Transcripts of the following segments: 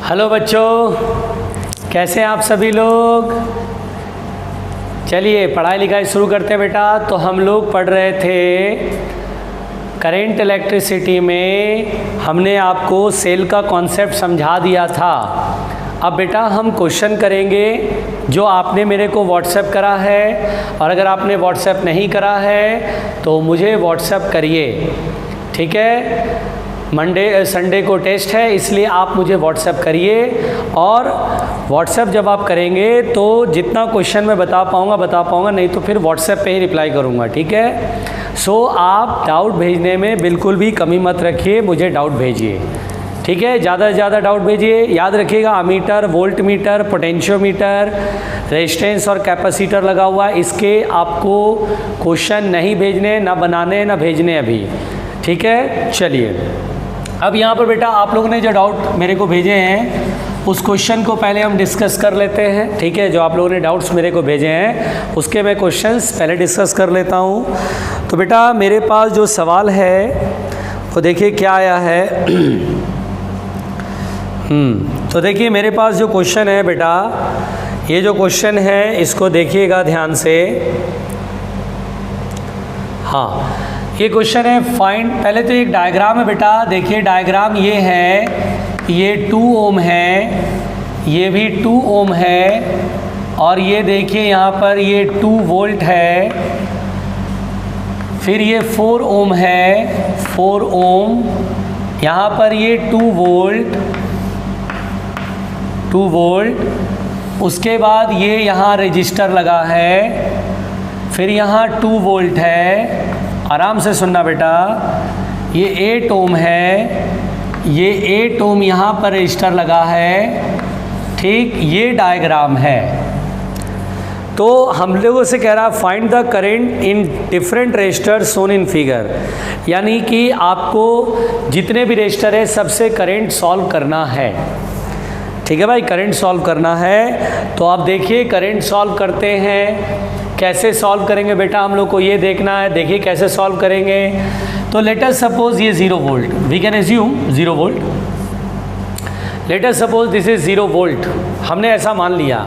Hello बच्चों, कैसे हैं आप सभी लोग। चलिए पढ़ाई लिखाई शुरू करते हैं बेटा। तो हम लोग पढ़ रहे थे करंट इलेक्ट्रिसिटी में, हमने आपको सेल का कॉन्सेप्ट समझा दिया था। अब बेटा हम क्वेश्चन करेंगे जो आपने मेरे को व्हाट्सएप करा है, और अगर आपने व्हाट्सएप नहीं करा है तो मुझे व्हाट्सएप करिए, ठीक है। मंडे संडे को टेस्ट है, इसलिए आप मुझे व्हाट्सएप करिए, और व्हाट्सएप जब आप करेंगे तो जितना क्वेश्चन मैं बता पाऊँगा, नहीं तो फिर व्हाट्सएप पे ही रिप्लाई करूँगा, ठीक है। सो आप डाउट भेजने में बिल्कुल भी कमी मत रखिए, मुझे डाउट भेजिए, ठीक है। ज़्यादा से ज़्यादा डाउट भेजिए। याद रखिएगा ammeter, volt meter, potentiometer, resistance और कैपेसिटर लगा हुआ है, इसके आपको क्वेश्चन नहीं भेजने, ना बनाने, ना भेजने अभी, ठीक है। चलिए अब यहाँ पर बेटा आप लोगों ने जो डाउट मेरे को भेजे हैं उस क्वेश्चन को पहले हम डिस्कस कर लेते हैं, ठीक है। जो आप लोगों ने डाउट्स मेरे को भेजे हैं उसके मैं क्वेश्चंस पहले डिस्कस कर लेता हूँ। तो बेटा मेरे पास जो सवाल है वो देखिए क्या आया है। तो देखिए मेरे पास जो क्वेश्चन है बेटा, ये जो क्वेश्चन है इसको देखिएगा ध्यान से। हाँ, ये क्वेश्चन है फाइंड, पहले तो एक डायग्राम है बेटा, देखिए डायग्राम ये है, ये 2 ओम है, ये भी 2 ओम है, और ये देखिए यहाँ पर ये 2 वोल्ट है, फिर ये 4 ओम है, 4 ओम, यहाँ पर ये 2 वोल्ट, 2 वोल्ट, उसके बाद ये यहाँ रजिस्टर लगा है, फिर यहाँ 2 वोल्ट है। आराम से सुनना बेटा, ये 8 ओम है, ये 8 ओम यहाँ पर रजिस्टर लगा है, ठीक। ये डायग्राम है। तो हम लोगों से कह रहा है find the current in different register shown in figure, यानी कि आपको जितने भी रजिस्टर है सबसे करंट सॉल्व करना है, ठीक है भाई, करंट सॉल्व करना है। तो आप देखिए करंट सॉल्व करते हैं, कैसे सॉल्व करेंगे बेटा हम लोग को ये देखना है। देखिए कैसे सॉल्व करेंगे। तो लेट अस सपोज ये 0 volt, we can assume 0 volt, let us suppose this is 0 volt, हमने ऐसा मान लिया।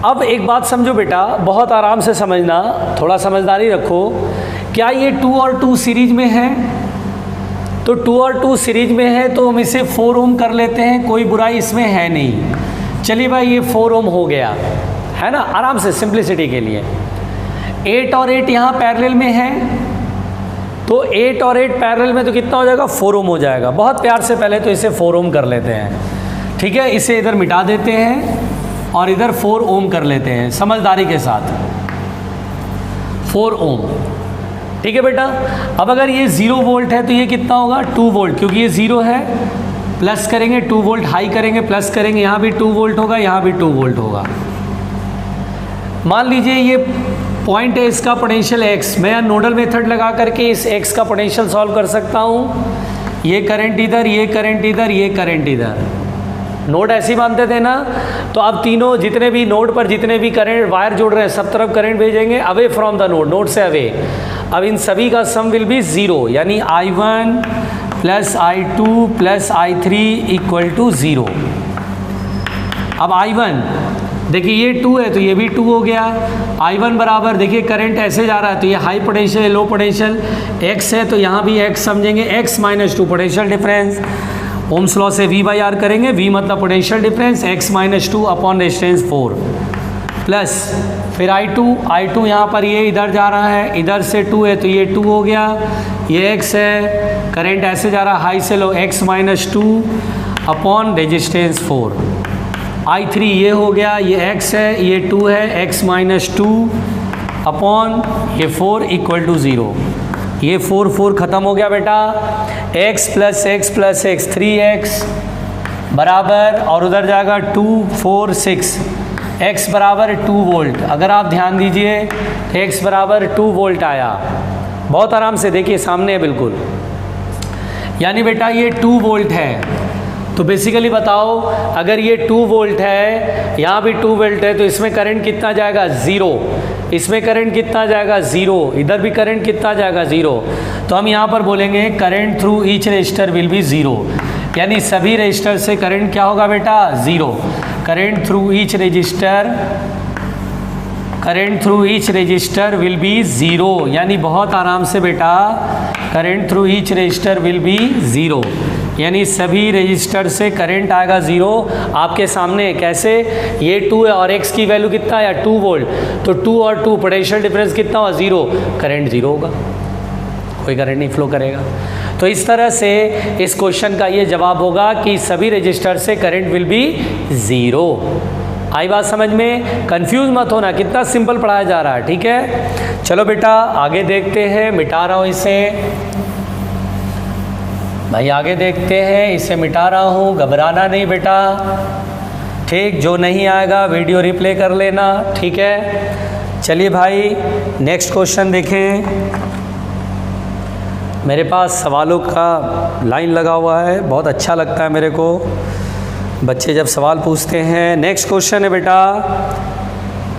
अब एक बात समझो बेटा, बहुत आराम से समझना, थोड़ा समझदारी रखो। क्या ये 2 और 2 सीरीज में है? तो 2 और 2 सीरीज में है तो हम इसे 4 ओम कर लेते हैं, कोई बुराई इसमें है नहीं। चलिए भाई ये 4 ओम हो गया, है ना, आराम से सिंप्लिसिटी के लिए। 8 और 8 यहाँ पैरेलल में है, तो 8 और 8 पैरेलल में तो कितना हो जाएगा, 4 ओम हो जाएगा। बहुत प्यार से पहले तो इसे 4 ओम कर लेते हैं, ठीक है। इसे इधर मिटा देते हैं और इधर 4 ओम कर लेते हैं समझदारी के साथ, 4 ओम, ठीक है बेटा। अब अगर ये 0 वोल्ट है तो ये कितना होगा, 2 वोल्ट, क्योंकि ये 0 है, प्लस करेंगे 2 वोल्ट, हाई करेंगे प्लस करेंगे, यहाँ भी 2 वोल्ट होगा, यहाँ भी 2 वोल्ट होगा। मान लीजिए ये पॉइंट है, इसका पोटेंशियल x, मैं नोडल मेथड लगा करके इस x का पोटेंशियल सॉल्व कर सकता हूँ। ये करंट इधर, ये करंट इधर, ये करंट इधर, नोड ऐसे ही मानते थे ना। तो अब तीनों जितने भी नोड पर जितने भी करंट वायर जोड़ रहे हैं सब तरफ करंट भेजेंगे away from the node, node से अवे। अब इन सभी का सम विल बी 0, यानी I1 plus I2 plus I3 equal to 0। अब I1 देखिए ये 2 है तो ये भी 2 हो गया। I1 बराबर देखिए करंट ऐसे जा रहा है तो ये हाई पोटेंशियल है, लो पोटेंशियल, x है तो यहाँ भी x समझेंगे, x minus 2 potential difference. Ohm's law से V/R करेंगे, V मतलब potential difference, x minus 2 upon resistance 4, plus फिर I2 यहाँ पर ये इधर जा रहा है, इधर से 2 है तो ये 2 हो गया, ये x है, करंट ऐसे जा रहा है हाई से लो, x minus 2 upon resistance 4। I3 ये हो गया, ये x है, ये 2 है, x माइनस 2 अपॉन ये 4 इक्वल टू 0। ये 4 ख़त्म हो गया बेटा, x plus x plus x 3x बराबर, और उधर जाएगा 2 4 6, x बराबर 2 वोल्ट। अगर आप ध्यान दीजिए तो x बराबर 2 वोल्ट आया, बहुत आराम से देखिए सामने है बिल्कुल, यानी बेटा ये 2 वोल्ट है। तो बेसिकली बताओ अगर ये 2 वोल्ट है, यहाँ भी 2 वोल्ट है, तो इसमें करंट कितना जाएगा, 0, इसमें करंट कितना जाएगा, 0, इधर भी करंट कितना जाएगा, 0। तो हम यहाँ पर बोलेंगे current through each resistor will be 0। यानी सभी रजिस्टर से करंट क्या होगा बेटा, zero. Current through each resistor will be zero, यानी बहुत आराम से बेटा current through each resistor will be zero, यानी सभी रजिस्टर से करंट आएगा ज़ीरो। आपके सामने कैसे, ये 2 है और x की वैल्यू कितना है 2 वोल्ट, तो 2 और 2 पोटेंशियल डिफरेंस कितना हुआ, ज़ीरो, करंट ज़ीरो होगा, कोई करंट नहीं फ्लो करेगा। तो इस तरह से इस क्वेश्चन का ये जवाब होगा कि सभी रजिस्टर से करंट विल बी ज़ीरो। आई बात समझ में, कंफ्यूज मत होना, कितना सिंपल पढ़ाया जा रहा है, ठीक है। चलो बेटा आगे देखते हैं, मिटा रहा हूँ इसे भाई, आगे देखते हैं, इसे मिटा रहा हूँ, घबराना नहीं बेटा, ठीक। जो नहीं आएगा वीडियो रिप्ले कर लेना, ठीक है। चलिए भाई नेक्स्ट क्वेश्चन देखें। मेरे पास सवालों का लाइन लगा हुआ है, बहुत अच्छा लगता है मेरे को बच्चे जब सवाल पूछते हैं। नेक्स्ट क्वेश्चन है बेटा,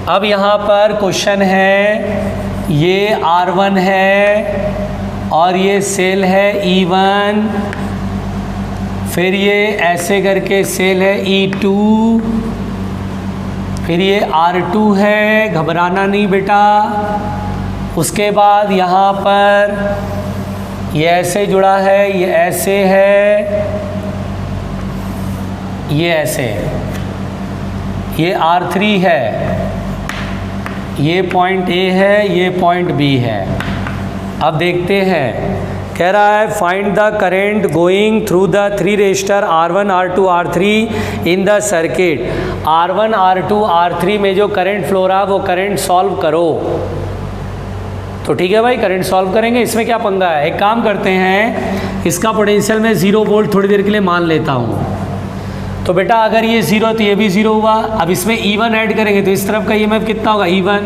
अब यहाँ पर क्वेश्चन है, ये R1 है और ये सेल है E1, फिर ये ऐसे करके सेल है E2, फिर ये R2 है, घबराना नहीं बेटा। उसके बाद यहाँ पर ये ऐसे जुड़ा है, ये ऐसे है, ये ऐसे, ये R3 है, ये पॉइंट A है, ये पॉइंट B है। अब देखते हैं, कह रहा है find the current going through the 3 register R1, R2, R3 in the circuit. R1, R2, R3 में जो करंट फ्लो रहा है वो करंट सॉल्व करो। तो ठीक है भाई, करंट सॉल्व करेंगे, इसमें क्या पंगा है। एक काम करते हैं, इसका पोटेंशियल मैं 0 वोल्ट थोड़ी देर के लिए मान लेता हूँ। तो बेटा अगर ये 0 तो ये भी 0 हुआ। अब इसमें E1 ऐड करेंगे तो इस तरफ का EMF कितना होगा, E1।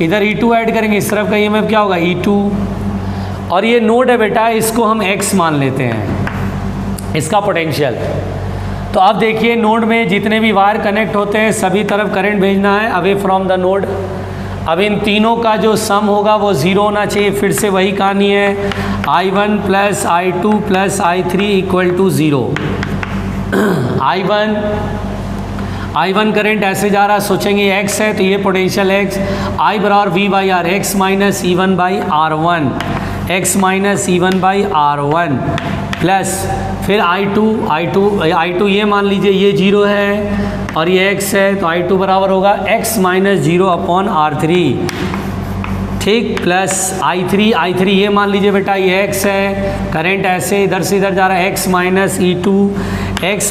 इधर E2 ऐड करेंगे, इस तरफ का EMF क्या होगा, E2। और ये नोड है बेटा, इसको हम X मान लेते हैं, इसका पोटेंशियल। तो अब देखिए नोड में जितने भी वायर कनेक्ट होते हैं सभी तरफ करंट भेजना है अवे फ्रॉम द नोड। अब इन तीनों का जो सम होगा वो 0 होना चाहिए। फिर से वही कहानी है, I1 plus I2 plus I3 equal to 0। I1 current ऐसे जा रहा है, सोचेंगे X है तो ये पोटेंशियल X, I बराबर V by R, X minus E1 by R1, X minus E1 by R1 plus फिर I2 ये मान लीजिए ये 0 है और ये X है तो I2 बराबर होगा X माइनस 0 अपॉन R3, ठीक, प्लस I3 ये मान लीजिए बेटा ये X है, करंट ऐसे इधर से इधर जा रहा है, X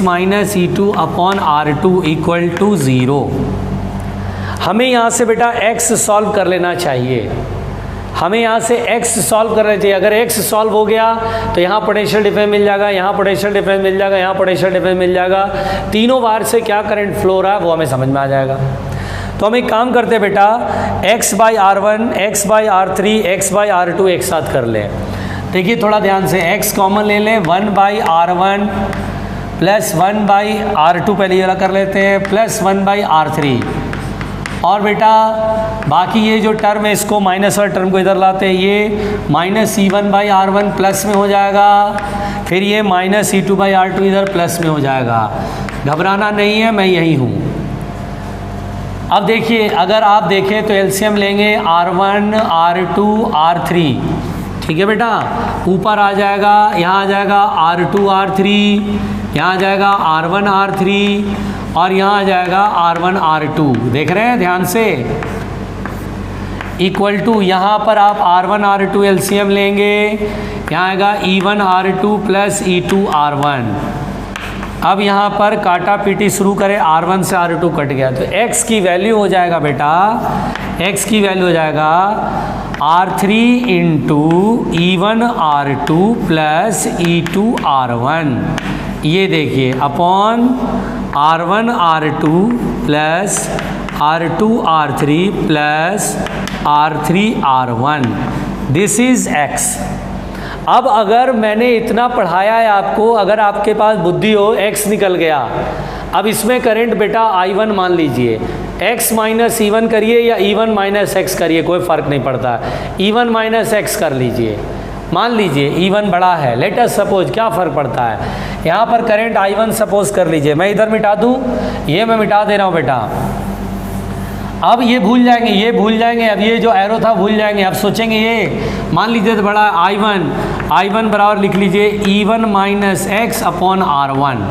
minus E2 upon R2 equal to 0। हमें यहाँ से बेटा X सॉल्व कर लेना चाहिए, हमें यहाँ से X सॉल्व करना चाहिए। अगर X सॉल्व हो गया तो यहाँ पोटेंशियल डिफरेंस मिल जाएगा, यहाँ पोटेंशियल डिफरेंस मिल जाएगा, यहाँ पोटेंशियल डिफरेंस मिल जाएगा। तीनों वायर से क्या करंट फ्लो रहा है वो हमें समझ में आ जाएगा। तो हम एक काम करते हैं बेटा, X by R1, X by R3, X by R2 एक साथ कर लें। देखिए थोड़ा ध्यान से, X कॉमन ले लें, 1 by R1 plus 1 by R2 पहले ये कर लेते हैं, प्लस 1 बाई R3। और बेटा बाकी ये जो टर्म है इसको माइनस वाले टर्म को इधर लाते हैं, ये minus E1 by R1 plus में हो जाएगा, फिर ये माइनस E2 बाई R2 इधर प्लस में हो जाएगा। घबराना नहीं है, मैं यही हूँ। अब देखिए अगर आप देखें तो एलसीएम लेंगे R1, R2, R3, ठीक है बेटा, ऊपर आ जाएगा, यहाँ आ जाएगा R2, R3, यहाँ आ जाएगा R1, R3 और यहाँ आ जाएगा R1, R2। देख रहे हैं ध्यान से, इक्वल टू यहाँ पर आप R1, R2 एलसीएम लेंगे, यहाँ आएगा E1 R2 plus E2 R1। अब यहाँ पर काटा पीटी शुरू करें, R1 से R2 कट गया तो X की वैल्यू हो जाएगा बेटा, X की वैल्यू हो जाएगा R3 into E1 R2 plus E2 R1। ये देखिए upon R1 R2 plus R2 R3 plus R3 R1, this is X। अब अगर मैंने इतना पढ़ाया है आपको, अगर आपके पास बुद्धि हो, X निकल गया। अब इसमें करंट बेटा I1 मान लीजिए, X माइनस E1 करिए या E1 माइनस X करिए, कोई फ़र्क नहीं पड़ता, E1 माइनस X कर लीजिए, मान लीजिए E1 बड़ा है, लेट अस सपोज, क्या फ़र्क पड़ता है, यहाँ पर करंट I1 सपोज कर लीजिए, मैं इधर मिटा दूँ, ये मैं मिटा दे रहा हूँ बेटा। अब ये भूल जाएंगे, ये भूल जाएंगे, अब ये जो एरो था भूल जाएंगे, अब सोचेंगे ये मान लीजिए तो बड़ा I1 बराबर लिख लीजिए E1 minus x upon R1,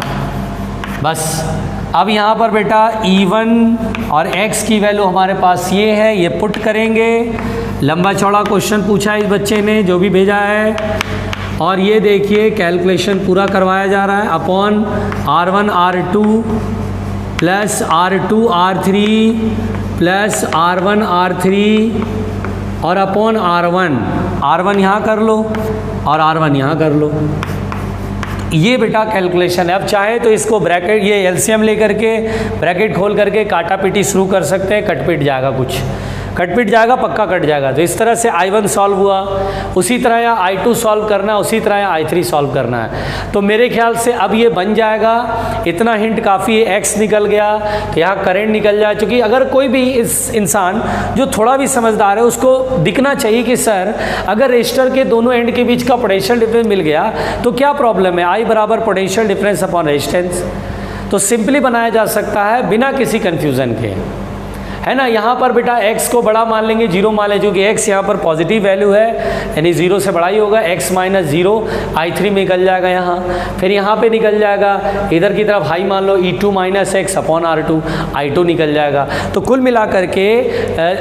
बस। अब यहाँ पर बेटा E1 और x की वैल्यू हमारे पास ये है, ये पुट करेंगे। लंबा चौड़ा क्वेश्चन पूछा है इस बच्चे ने जो भी भेजा है, और ये देखिए कैलकुलेशन पूरा करवाया जा रहा है। Upon R1 R2 plus R2 R3 plus R1 R3 और अपॉन R1 यहाँ कर लो और R1 यहाँ कर लो। ये बेटा कैलकुलेशन है। अब चाहे तो इसको ब्रैकेट, ये एलसीएम लेकर के ब्रैकेट खोल करके काटा पीटी शुरू कर सकते हैं, कट पीट जाएगा, कुछ कट पीट जाएगा, पक्का कट जाएगा। तो इस तरह से I1 सॉल्व हुआ, उसी तरह यहाँ I2 सॉल्व करना है, उसी तरह यहाँ I3 सॉल्व करना है। तो मेरे ख्याल से अब ये बन जाएगा, इतना हिंट काफ़ी है। x निकल गया तो यहाँ करंट निकल जाए, क्योंकि अगर कोई भी इस इंसान जो थोड़ा भी समझदार है उसको दिखना चाहिए कि सर अगर रेजिस्टर के दोनों एंड के बीच का पोटेंशियल डिफरेंस मिल गया तो क्या प्रॉब्लम है, I बराबर पोटेंशियल डिफरेंस अपॉन रेजिस्टेंस। तो सिंपली बनाया जा सकता है बिना किसी कन्फ्यूज़न के, है ना। यहाँ पर बेटा x को बड़ा मान लेंगे, 0 मान लें, क्योंकि x यहाँ पर पॉजिटिव वैल्यू है, यानी 0 से बड़ा ही होगा। x माइनस 0 I3 में निकल जाएगा यहाँ, फिर यहाँ पे निकल जाएगा, इधर की तरफ हाई मान लो E2 minus x upon R2, I2 निकल जाएगा। तो कुल मिला करके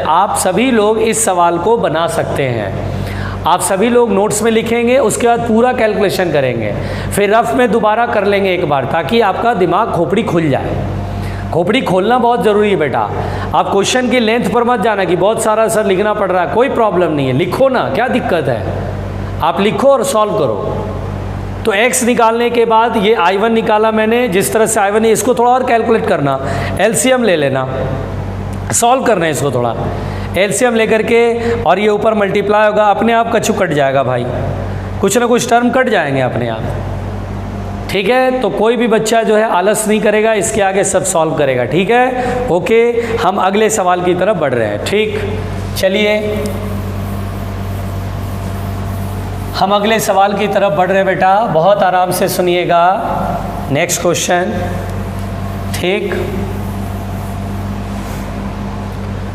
आप सभी लोग इस सवाल को बना सकते हैं। आप सभी लोग नोट्स में लिखेंगे, उसके बाद पूरा कैलकुलेशन करेंगे, फिर रफ में दोबारा कर लेंगे एक बार, ताकि आपका दिमाग खोपड़ी खुल जाए। खोपड़ी खोलना बहुत ज़रूरी है बेटा। आप क्वेश्चन की लेंथ पर मत जाना कि बहुत सारा सर लिखना पड़ रहा है, कोई प्रॉब्लम नहीं है, लिखो ना, क्या दिक्कत है, आप लिखो और सॉल्व करो। तो x निकालने के बाद ये I1 निकाला मैंने, जिस तरह से I1 है, इसको थोड़ा और कैलकुलेट करना, LCM ले लेना, सॉल्व करना है इसको थोड़ा, LCM लेकर के, और ये ऊपर मल्टीप्लाई होगा, अपने आप कछु कट जाएगा भाई, कुछ ना कुछ टर्म कट जाएंगे अपने आप, ठीक है। तो कोई भी बच्चा जो है आलस नहीं करेगा, इसके आगे सब सॉल्व करेगा, ठीक है। ओके, हम अगले सवाल की तरफ बढ़ रहे हैं, ठीक। चलिए हम अगले सवाल की तरफ बढ़ रहे हैं बेटा, बहुत आराम से सुनिएगा। नेक्स्ट क्वेश्चन, ठीक,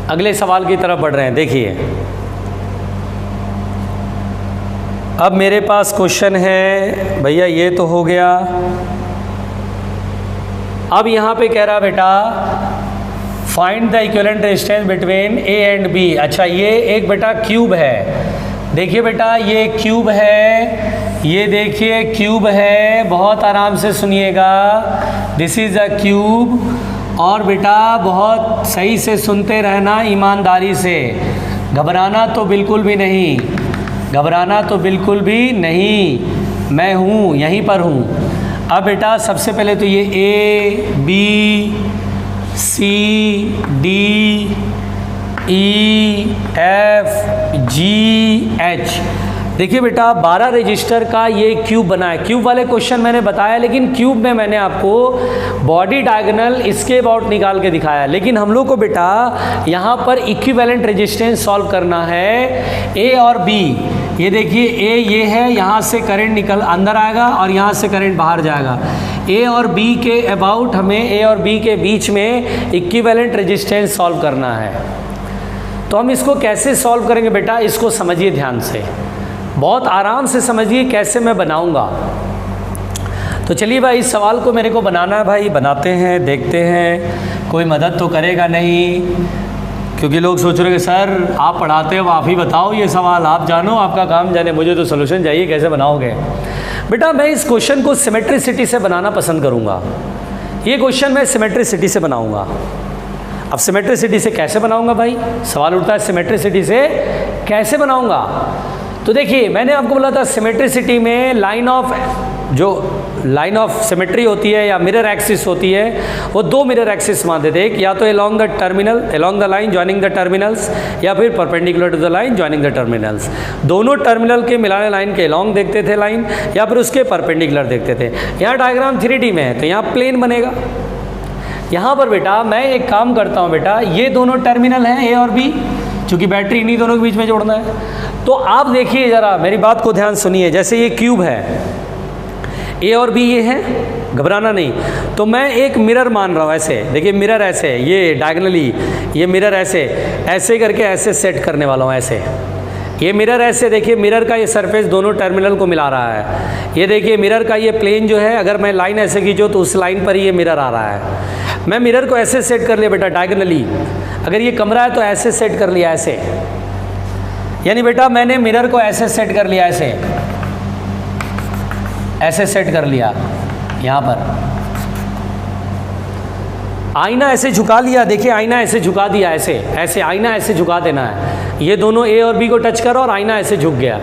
अगले सवाल की तरफ बढ़ रहे हैं। देखिए अब मेरे पास क्वेश्चन है भैया, ये तो हो गया। अब यहाँ पे कह रहा बेटा find the equivalent resistance between A and B। अच्छा, ये एक बेटा क्यूब है, देखिए बेटा ये क्यूब है, ये देखिए क्यूब है, बहुत आराम से सुनिएगा, दिस इज़ अ क्यूब। और बेटा बहुत सही से सुनते रहना, ईमानदारी से, घबराना तो बिल्कुल भी नहीं, घबराना तो बिल्कुल भी नहीं, मैं हूँ, यहीं पर हूँ। अब बेटा सबसे पहले तो ये A B C D E F G H, देखिए बेटा 12 रजिस्टर का ये क्यूब बना है। क्यूब वाले क्वेश्चन मैंने बताया, लेकिन क्यूब में मैंने आपको बॉडी डायगोनल इसके अबाउट निकाल के दिखाया, लेकिन हम लोग को बेटा यहाँ पर इक्विवेलेंट रेजिस्टेंस सॉल्व करना है A और B। ये देखिए A ये है, यहाँ से करंट निकल अंदर आएगा और यहाँ से करंट बाहर जाएगा। A और B के अबाउट हमें A और B के बीच में इक्विवेलेंट रेजिस्टेंस सॉल्व करना है। तो हम इसको कैसे सॉल्व करेंगे बेटा, इसको समझिए ध्यान से, बहुत आराम से समझिए कैसे मैं बनाऊंगा। तो चलिए भाई, इस सवाल को मेरे को बनाना है भाई, बनाते हैं, देखते हैं, कोई मदद तो करेगा नहीं, क्योंकि लोग सोच रहे हैं सर आप पढ़ाते हो, आप ही बताओ ये सवाल, आप जानो, आपका काम जाने, मुझे तो सोल्यूशन चाहिए, कैसे बनाओगे। बेटा मैं इस क्वेश्चन को सिमेट्रिसिटी से बनाना पसंद करूँगा, ये क्वेश्चन मैं सिमेट्रिसिटी से बनाऊँगा। अब सिमेट्रिसिटी से कैसे बनाऊँगा भाई, सवाल उठता है सिमेट्रिसिटी से कैसे बनाऊँगा। तो देखिए मैंने आपको बोला था सिमेट्रिसिटी में लाइन ऑफ सिमेट्री होती है या मिरर एक्सिस होती है, वो दो मिरर एक्सिस मानते थे, या तो along the line joining the terminals, या फिर perpendicular to the line joining the terminals. दोनों टर्मिनल के मिलाने लाइन के अलोंग देखते थे लाइन, या फिर उसके परपेंडिकुलर देखते थे। यहाँ डायग्राम 3D में है तो यहाँ प्लेन बनेगा। यहाँ पर बेटा मैं एक काम करता हूँ बेटा, ये दोनों टर्मिनल हैं A और B, चूँकि बैटरी इन्हीं दोनों के बीच में जोड़ना है, तो आप देखिए ज़रा, मेरी बात को ध्यान सुनिए। जैसे ये क्यूब है, ए और बी ये है, घबराना नहीं। तो मैं एक मिरर मान रहा हूँ, ऐसे देखिए मिरर ऐसे, ये डायगनली, ये मिरर ऐसे ऐसे करके ऐसे सेट करने वाला हूँ, ऐसे। ये मिरर ऐसे देखिए, मिरर का ये सरफेस दोनों टर्मिनल को मिला रहा है। ये देखिए मिरर का ये प्लेन जो है, अगर मैं लाइन ऐसे खींचूँ तो उस लाइन पर ही ये मिरर आ रहा है। मैं मिरर को ऐसे सेट कर लिया बेटा डायगनली। अगर ये कमरा है तो ऐसे सेट कर लिया, ऐसे। यानी बेटा मैंने मिरर को ऐसे सेट कर लिया, ऐसे ऐसे सेट कर लिया। यहाँ पर आईना ऐसे झुका लिया, देखिए आईना ऐसे झुका दिया, ऐसे ऐसे आईना ऐसे झुका देना है। ये दोनों ए और बी को टच करो और आईना ऐसे झुक गया।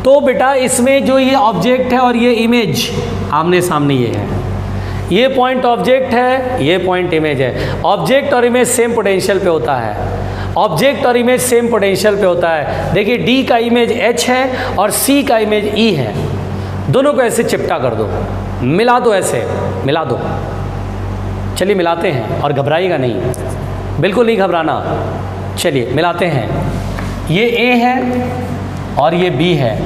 तो बेटा इसमें जो ये ऑब्जेक्ट है और ये इमेज आमने सामने ये है, ये पॉइंट ऑब्जेक्ट है, ये पॉइंट इमेज है। ऑब्जेक्ट और इमेज सेम पोटेंशियल पे होता है, ऑब्जेक्ट और इमेज सेम पोटेंशियल पे होता है। देखिए डी का इमेज एच है और सी का इमेज ई है। दोनों को ऐसे चिपटा कर दो, मिला दो, ऐसे मिला दो। चलिए मिलाते हैं, और घबराइएगा नहीं, बिल्कुल नहीं घबराना। चलिए मिलाते हैं। ये ए है और ये बी है,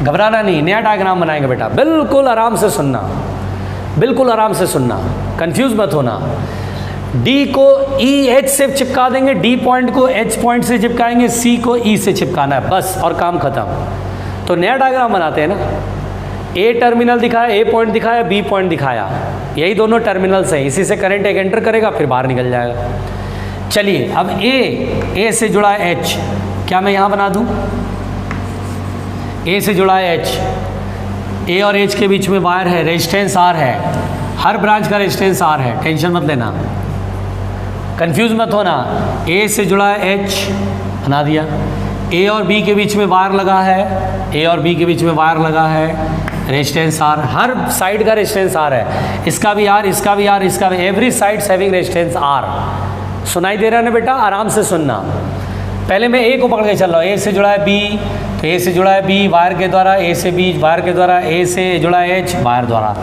घबराना नहीं। नया डायग्राम बनाएंगे बेटा, बिल्कुल आराम से सुनना, बिल्कुल आराम से सुनना, कंफ्यूज मत होना। डी को ई एच से चिपका देंगे, डी पॉइंट को एच पॉइंट से चिपकाएंगे, सी को ई से चिपकाना है, बस, और काम खत्म। तो नया डायग्राम बनाते हैं ना। ए टर्मिनल दिखाया, ए पॉइंट दिखाया, बी पॉइंट दिखाया, यही दोनों टर्मिनल्स हैं। इसी से करंट एक एंटर करेगा, फिर बाहर निकल जाएगा। चलिए अब ए से जुड़ा है एच, क्या मैं यहाँ बना दूँ? ए से जुड़ा है एच, ए और एच के बीच में वायर है, रेजिस्टेंस आर है, हर ब्रांच का रेजिस्टेंस आर है, टेंशन मत लेना, कंफ्यूज मत होना। ए से जुड़ा है एच, बना दिया। ए और बी के बीच में वायर लगा है, ए और बी के बीच में वायर लगा है, रेजिस्टेंस आर, हर साइड का रेजिस्टेंस आर है, इसका भी आर, इसका भी आर, इसका भी, every side having resistance R. सुनाई दे रहा है ना बेटा? आराम से सुनना। पहले मैं ए को पकड़ के चल रहा हूँ, ए से जुड़ा है बी, तो ए से जुड़ा है बी वायर के द्वारा, ए से बी वायर के द्वारा, ए से जुड़ा है एच वायर द्वारा।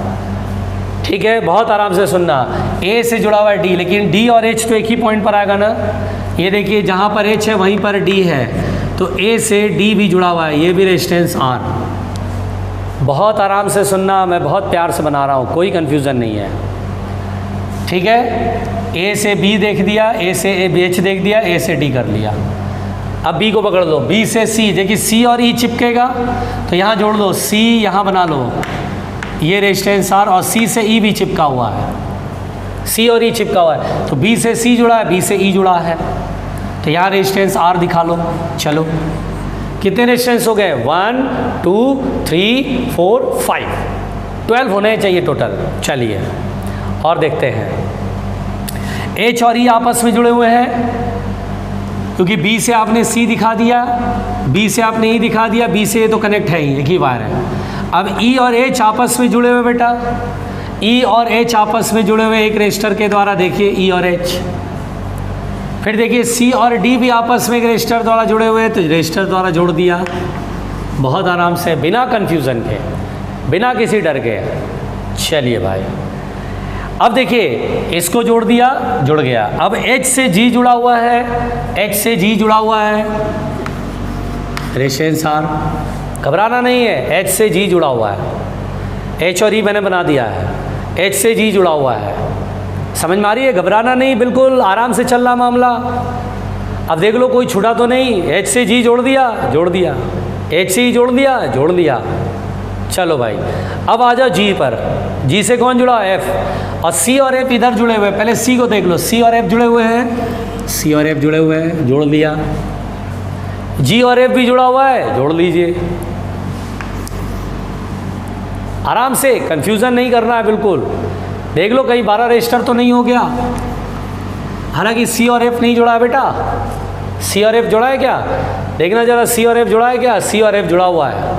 ठीक है, बहुत आराम से सुनना। ए से जुड़ा हुआ है डी, लेकिन डी और एच तो एक ही पॉइंट पर आएगा ना। ये देखिए जहाँ पर एच है वहीं पर डी है, तो ए से डी भी जुड़ा हुआ है, ये भी रेजिस्टेंस आर। बहुत आराम से सुनना, मैं बहुत प्यार से बना रहा हूँ, कोई कन्फ्यूज़न नहीं है। ठीक है, ए से बी देख दिया, ए से एच देख दिया, ए से डी कर लिया। अब बी को पकड़ लो, बी से सी, देखिए सी और ई चिपकेगा तो यहाँ जोड़ लो, सी यहाँ बना लो, ये रेजिस्टेंस आर, और सी से ई भी चिपका हुआ है, सी और ई चिपका हुआ है, तो बी से सी जुड़ा है, बी से ई जुड़ा है, तो यहाँ रेजिस्टेंस आर दिखा लो। चलो कितने रेजिस्टेंस हो गए? 1 2 3 4 5, 12 होने चाहिए टोटल। चलिए और देखते हैं। एच और ई आपस में जुड़े हुए हैं, क्योंकि बी से आपने सी दिखा दिया, बी से आपने ई दिखा दिया, बी से ये तो कनेक्ट है ही, एक ही वायर है। अब ई और एच आपस में जुड़े हुए बेटा, ई और एच आपस में जुड़े हुए एक रेजिस्टर के द्वारा, देखिए ई और एच। फिर देखिए सी और डी भी आपस में एक रेजिस्टर द्वारा जुड़े हुए हैं, तो रेजिस्टर द्वारा जोड़ दिया, बहुत आराम से, बिना कन्फ्यूज़न के, बिना किसी डर के। चलिए भाई अब देखिए इसको जोड़ दिया, जुड़ गया। अब एच से जी जुड़ा हुआ है, एच से जी जुड़ा हुआ है, रेजिस्टेंस आर, घबराना नहीं है, एच से जी जुड़ा हुआ है, एच और ई मैंने बना दिया है, एच से जी जुड़ा हुआ है, समझ में आ रही है? घबराना नहीं, बिल्कुल आराम से चल रहा मामला। अब देख लो कोई छूटा तो नहीं, एच से जी जोड़ दिया, जोड़ दिया, एच से ई जोड़ दिया, जोड़ दिया। चलो भाई अब आ जाओ जी पर, जी से कौन जुड़ा? एफ, और सी और एफ इधर जुड़े हुए हैं, पहले सी को देख लो, सी और एफ जुड़े हुए हैं, सी और एफ जुड़े हुए हैं, जोड़ लिया। जी और एफ भी जुड़ा हुआ है, जोड़ लीजिए। आराम से, कंफ्यूजन नहीं करना है बिल्कुल। देख लो कहीं 12 रजिस्टर तो नहीं हो गया, हालांकि सी और एफ नहीं जुड़ा है बेटा, सी और एफ जुड़ा है क्या? देखना जरा, सी और एफ जुड़ा है क्या? सी और एफ जुड़ा हुआ है,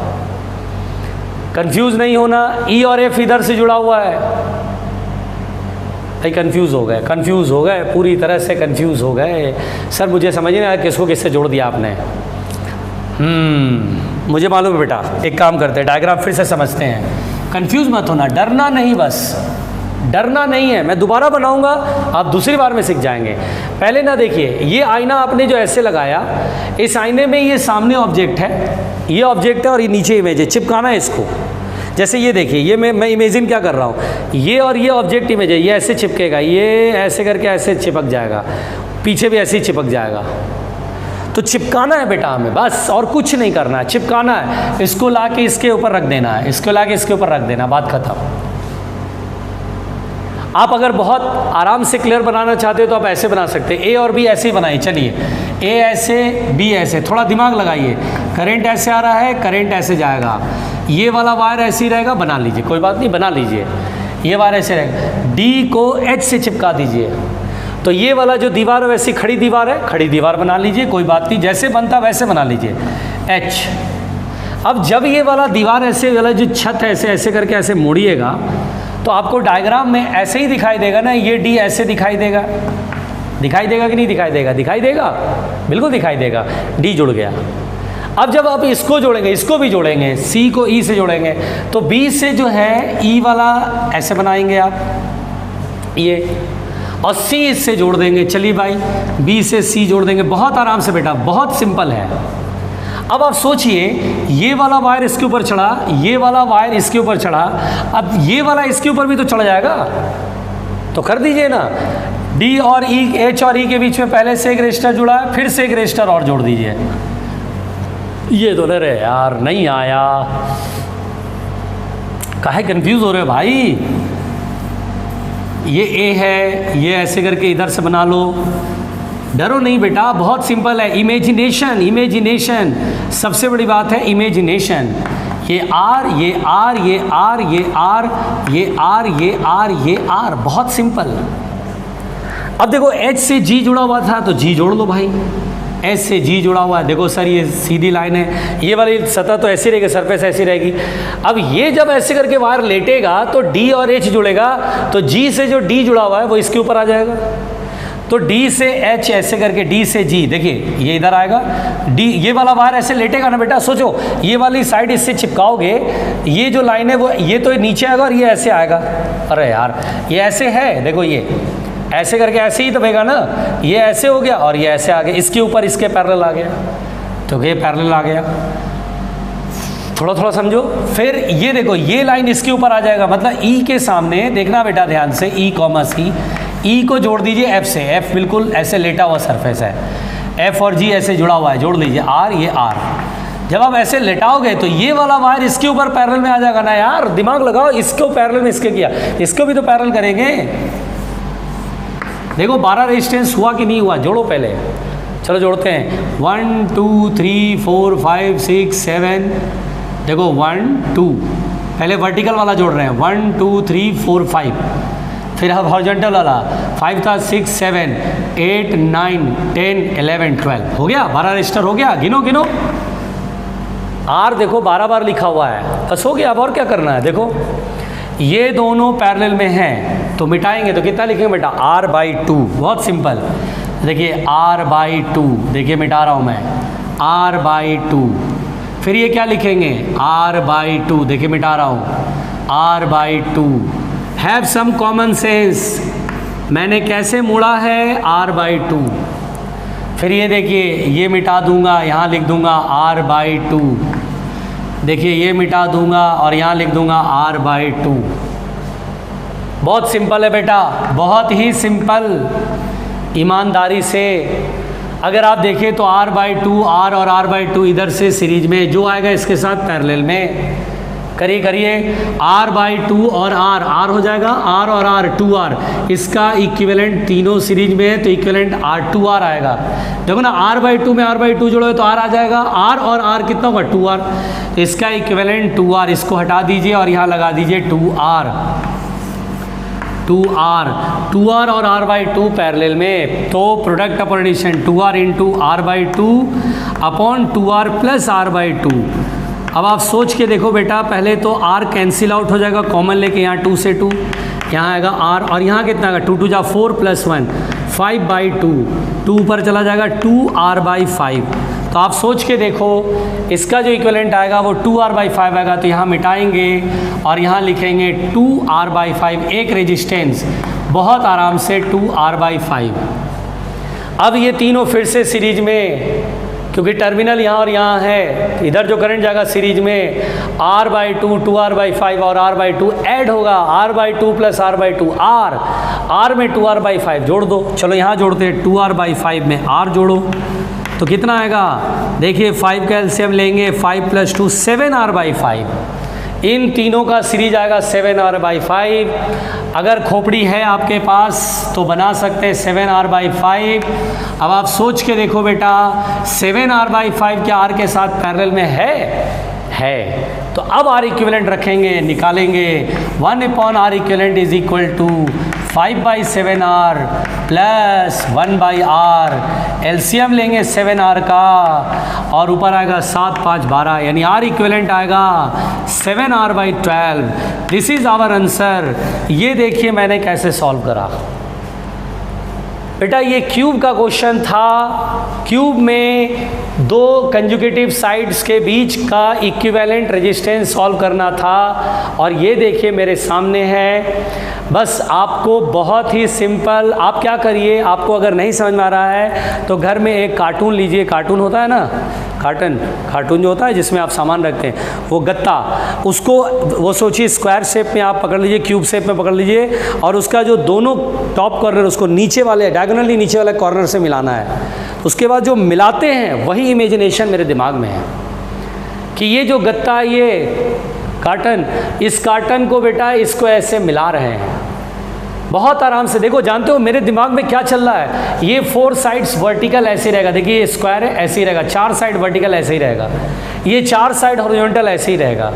कंफ्यूज नहीं होना। ई और एफ इधर से जुड़ा हुआ है, भाई कंफ्यूज हो गए, कंफ्यूज हो गए, पूरी तरह से कंफ्यूज हो गए। सर मुझे समझ नहीं आया किसको किससे जोड़ दिया आपने। मुझे मालूम है बेटा, एक काम करते हैं, डायग्राम फिर से समझते हैं, कंफ्यूज मत होना, डरना नहीं, बस डरना नहीं है, मैं दोबारा बनाऊंगा, आप दूसरी बार में सीख जाएंगे। पहले ना देखिए, ये आईना आपने जो ऐसे लगाया, इस आईने में ये सामने ऑब्जेक्ट है, ये ऑब्जेक्ट है और ये नीचे इमेज है, चिपकाना है इसको। जैसे ये देखिए, ये मैं इमेजिन क्या कर रहा हूँ, ये और ये ऑब्जेक्ट इमेज है, ये ऐसे चिपकेगा, ये ऐसे करके ऐसे चिपक जाएगा, पीछे भी ऐसे ही चिपक जाएगा। तो चिपकाना है बेटा हमें, बस और कुछ नहीं करना है, चिपकाना है। इसको ला के इसके ऊपर रख देना है, इसको ला के इसके ऊपर रख देना, बात खत्म। आप अगर बहुत आराम से क्लियर बनाना चाहते हो तो आप ऐसे बना सकते हैं, ए और बी ऐसे ही बनाइए। चलिए, ए ऐसे, बी ऐसे, थोड़ा दिमाग लगाइए। करंट ऐसे आ रहा है, करंट ऐसे जाएगा, ये वाला वायर ऐसे ही रहेगा, बना लीजिए, कोई बात नहीं, बना लीजिए। ये वायर ऐसे रहेगा, डी को एच से चिपका दीजिए। तो ये वाला जो दीवार है वैसी खड़ी दीवार है, खड़ी दीवार बना लीजिए, कोई बात नहीं, जैसे बनता वैसे बना लीजिए, एच। अब जब ये वाला दीवार ऐसे वाला जो छत है ऐसे ऐसे करके ऐसे मोड़िएगा तो आपको डायग्राम में ऐसे ही दिखाई देगा ना, ये डी ऐसे दिखाई देगा, दिखाई देगा कि नहीं दिखाई देगा? दिखाई देगा, बिल्कुल दिखाई देगा, डी जुड़ गया। अब जब आप इसको जोड़ेंगे, इसको भी जोड़ेंगे, सी को ई से जोड़ेंगे, तो बी से जो है ई वाला ऐसे बनाएंगे आप, ये, और सी इससे जोड़ देंगे। चलिए भाई, बी से सी जोड़ देंगे, बहुत आराम से बेटा, बहुत सिंपल है। अब आप सोचिए, ये वाला वायर इसके ऊपर चढ़ा, ये वाला वायर इसके ऊपर चढ़ा, अब ये वाला इसके ऊपर भी तो चढ़ जाएगा, तो कर दीजिए ना। डी और ई, एच और ई के बीच में पहले से एक रेजिस्टर जुड़ा है, फिर से एक रेजिस्टर और जोड़ दीजिए। ये तो अरे यार नहीं आया, काहे कंफ्यूज हो रहे हो भाई? ये ए है, ये ऐसे करके इधर से बना लो, डरो नहीं बेटा, बहुत सिंपल है। इमेजिनेशन, इमेजिनेशन सबसे बड़ी बात है, इमेजिनेशन। ये आर, ये आर, ये आर, ये आर, ये आर, ये आर, ये आर, बहुत सिंपल। अब देखो, एच से जी जुड़ा हुआ था तो जी जोड़ लो भाई, एच से जी जुड़ा हुआ है, देखो सर ये सीधी लाइन है, ये वाली सतह तो ऐसी रहेगी, सरफेस ऐसी रहेगी। अब ये जब ऐसे करके वायर लेटेगा तो डी और एच जुड़ेगा, तो जी से जो डी जुड़ा हुआ है वो इसके ऊपर आ जाएगा। तो डी से एच ऐसे करके, डी से जी, देखिए ये इधर आएगा, डी, ये वाला वायर ऐसे लेटेगा ना बेटा, सोचो ये वाली साइड इससे चिपकाओगे, ये जो लाइन है वो ये तो नीचे आएगा और ये ऐसे आएगा। अरे यार ये ऐसे है, देखो ये ऐसे करके ऐसे ही दबेगा ना, ये ऐसे हो गया और ये ऐसे आ गया, इसके ऊपर इसके पैरेलल आ गया, तो ये पैरेलल आ गया। थोड़ा थोड़ा समझो, फिर ये देखो ये लाइन इसके ऊपर आ जाएगा, मतलब ई के सामने देखना बेटा ध्यान से, ई कॉमा सी, ई को जोड़ दीजिए एफ से, एफ बिल्कुल ऐसे लेटा हुआ सरफेस है, एफ और जी ऐसे जुड़ा हुआ है, जोड़ लीजिए आर, ये आर। जब आप ऐसे लेटाओगे तो ये वाला वायर इसके ऊपर पैरेलल में आ जाएगा ना यार, दिमाग लगाओ, इसको पैरेलल में इसके किया, इसको भी तो पैरेलल करेंगे। देखो 12 रेजिस्टेंस हुआ कि नहीं हुआ, जोड़ो पहले, चलो जोड़ते हैं। 1 2 3 4 5 6 7, देखो 1 2, पहले वर्टिकल वाला जोड़ रहे हैं, 1 2 3 4 5, फिर अब हॉरिजॉन्टल वाला 5 था, 6 7 8 9 10 11 12, हो गया 12 रजिस्टर हो गया। गिनो गिनो, आर देखो 12 बार लिखा हुआ है, बस हो गया। अब और क्या करना है, देखो ये दोनों पैरेलल में हैं तो मिटाएंगे तो कितना लिखेंगे बेटा, r/2, बहुत सिंपल। देखिए r/2, देखिए मिटा रहा हूँ मैं, r/2, फिर ये क्या लिखेंगे, r/2, देखिए मिटा रहा हूँ, r/2। Have some common sense, मैंने कैसे मोड़ा है, r/2। फिर ये देखिए ये मिटा दूंगा, यहाँ लिख दूंगा r/2, देखिए ये मिटा दूंगा और यहाँ लिख दूंगा r/2। बहुत सिंपल है बेटा, बहुत ही सिंपल। ईमानदारी से अगर आप देखें तो r/2, r और r/2 इधर से सीरीज में, जो आएगा इसके साथ पैरेलल में, करिए करिए, r/2 और r हो जाएगा, r और r 2r, इसका इक्विवेलेंट तीनों सीरीज में है तो इक्विवेलेंट r2r आएगा। देखो ना r/2 में r/2 जोड़ो तो r आ जाएगा, r और r कितना होगा, 2r, इसका इक्विवेलेंट 2r, इसको हटा दीजिए और यहाँ लगा दीजिए 2r, 2r और r/2 पैरेलल में, तो product of addition 2r into r/2 upon 2r plus r/2। अब आप सोच के देखो बेटा, पहले तो r कैंसिल आउट हो जाएगा, कॉमन लेके यहाँ 2 से 2, यहाँ आएगा r, और यहाँ कितना आएगा, 2 2 4 + 1, 5/2, 2 ऊपर चला जाएगा 2r/5, तो आप सोच के देखो, इसका जो इक्विवेलेंट आएगा वो 2r/5 आएगा, तो यहाँ मिटाएंगे और यहाँ लिखेंगे 2r/5, एक रेजिस्टेंस बहुत आराम से 2r/5। अब ये तीनों फिर से सीरीज में, क्योंकि टर्मिनल यहाँ और यहाँ है, इधर जो करंट जाएगा सीरीज में r/2, 2r/5 और r/2 ऐड होगा, r/2 प्लस r/2, r में 2r/5 जोड़ दो। चलो यहाँ जोड़ते हैं, 2r/5 में r जोड़ो तो कितना आएगा, देखिए 5 का एलसीएम लेंगे, 5 + 2 7r/5। इन तीनों का सीरीज आएगा 7r/5। अगर खोपड़ी है आपके पास तो बना सकते हैं 7r/5। अब आप सोच के देखो बेटा, 7r/5 क्या r के साथ पैरेलल में है। तो अब R इक्विवेलेंट रखेंगे, निकालेंगे 1/R equivalent is equal to 5/7R plus 1/R, LCM लेंगे 7R का और ऊपर आएगा 7 5 12, यानी R इक्विवेलेंट आएगा 7R/12। This is our answer. ये देखिए मैंने कैसे सॉल्व करा बेटा, ये क्यूब का क्वेश्चन था। क्यूब में दो कंजुगेटिव साइड्स के बीच का इक्विवेलेंट रेजिस्टेंस सॉल्व करना था और ये देखिए मेरे सामने है। बस आपको बहुत ही सिंपल, आप क्या करिए, आपको अगर नहीं समझ में आ रहा है तो घर में एक कार्टून लीजिए, कार्टून होता है ना, कार्टून जो होता है जिसमें आप सामान रखते हैं, वो गत्ता, उसको वो सोचिए स्क्वायर शेप में आप पकड़ लीजिए, क्यूब शेप में पकड़ लीजिए और उसका जो दोनों टॉप कॉर्नर उसको नीचे वाले डायगोनली नीचे वाले कॉर्नर से मिलाना है। उसके बाद जो मिलाते हैं वही इमेजिनेशन मेरे दिमाग में है कि ये जो गत्ता, ये कार्टन, इस कार्टन को बेटा इसको ऐसे मिला रहे हैं बहुत आराम से। देखो जानते हो मेरे दिमाग में क्या चल रहा है, ये 4 साइड्स वर्टिकल ऐसे रहेगा, देखिए ये स्क्वायर है ऐसे ही रहेगा, 4 साइड वर्टिकल ऐसे ही रहेगा, ये 4 साइड हॉरिजॉन्टल ऐसे ही रहेगा।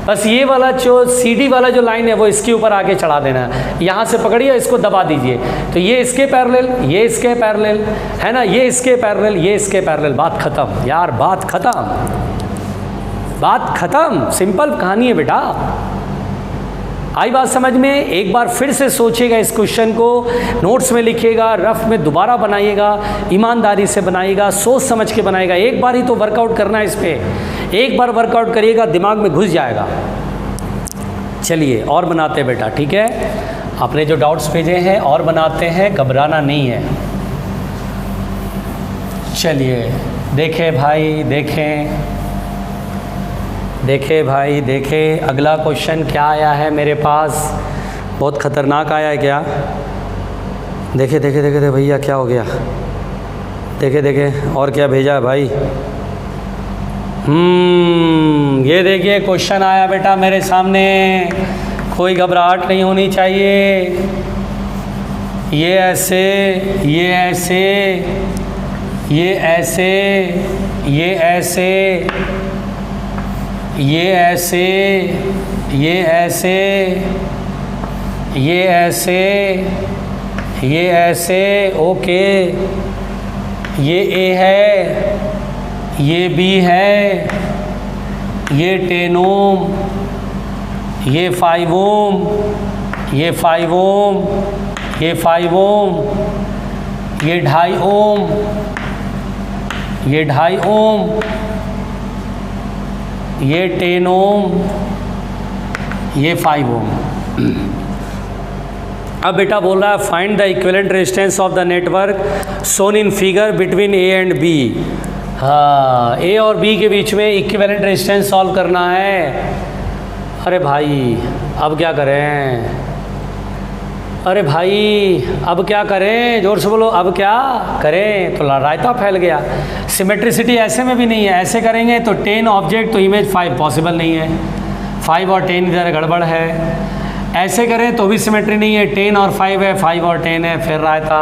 बस ये वाला जो सीडी वाला जो लाइन है वो इसके ऊपर आके चढ़ा देना है, यहाँ से पकड़िए इसको दबा दीजिए, तो ये इसके पैरेलल, ये इसके पैरेलल है ना, ये इसके पैरेलल, ये इसके पैरेलल। बात खत्म यार, बात खत्म, सिंपल कहानी है बेटा। आई बात समझ में? एक बार फिर से सोचिएगा इस क्वेश्चन को, नोट्स में लिखिएगा, रफ में दोबारा बनाइएगा, ईमानदारी से बनाइएगा, सोच समझ के बनाइएगा। एक बार ही तो वर्कआउट करना है इस पर, एक बार वर्कआउट करिएगा दिमाग में घुस जाएगा। चलिए और बनाते हैं बेटा, ठीक है? आपने जो डाउट्स भेजे हैं और बनाते हैं, घबराना नहीं है। चलिए देखें भाई, देखें भाई, देखें अगला क्वेश्चन क्या आया है मेरे पास। बहुत ख़तरनाक आया है क्या? देखे भैया क्या हो गया, देखे और क्या भेजा है भाई। ये देखिए क्वेश्चन आया बेटा मेरे सामने, कोई घबराहट नहीं होनी चाहिए। ये ऐसे, ये ऐसे, ये ऐसे, ये ऐसे, ये ऐसे, ये ऐसे, ये ऐसे, ये ऐसे, ओके। ये ए है, ये बी है, ये 10 ओम, ये 5 ओम, ये 5 ओम, ये 5 ओम, ये 2.5 ओम, ये 2.5 ओम, ये 10 ओम, ये 5 ओम। अब बेटा बोल रहा है find the equivalent resistance of the network shown in figure between A and B. हाँ, ए और बी के बीच में इक्विवेलेंट रेजिस्टेंस सॉल्व करना है। अरे भाई अब क्या करें, अरे भाई अब क्या करें, जोर से बोलो, अब क्या करें? तो रायता फैल गया। सिमेट्रिसिटी ऐसे में भी नहीं है, ऐसे करेंगे तो 10 ऑब्जेक्ट तो इमेज 5 पॉसिबल नहीं है, 5 और 10 इधर गड़बड़ है। ऐसे करें तो भी सिमेट्री नहीं है, 10 और 5 है, 5 और 10 है, फिर रायता।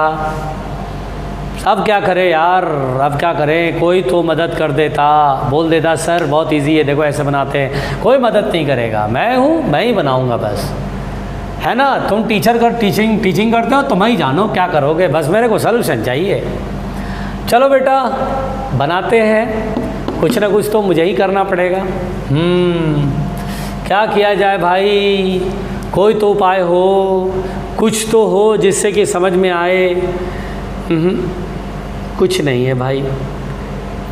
अब क्या करें यार, अब क्या करें? कोई तो मदद कर देता, बोल देता सर बहुत इजी है, देखो ऐसे बनाते हैं। कोई मदद नहीं करेगा, मैं हूँ, मैं ही बनाऊँगा बस, है ना? तुम टीचिंग करते हो, तुम ही जानो क्या करोगे, बस मेरे को सॉल्यूशन चाहिए। चलो बेटा बनाते हैं, कुछ ना कुछ तो मुझे ही करना पड़ेगा। क्या किया जाए भाई? कोई तो उपाय हो, कुछ तो हो जिससे कि समझ में आए। कुछ नहीं है भाई,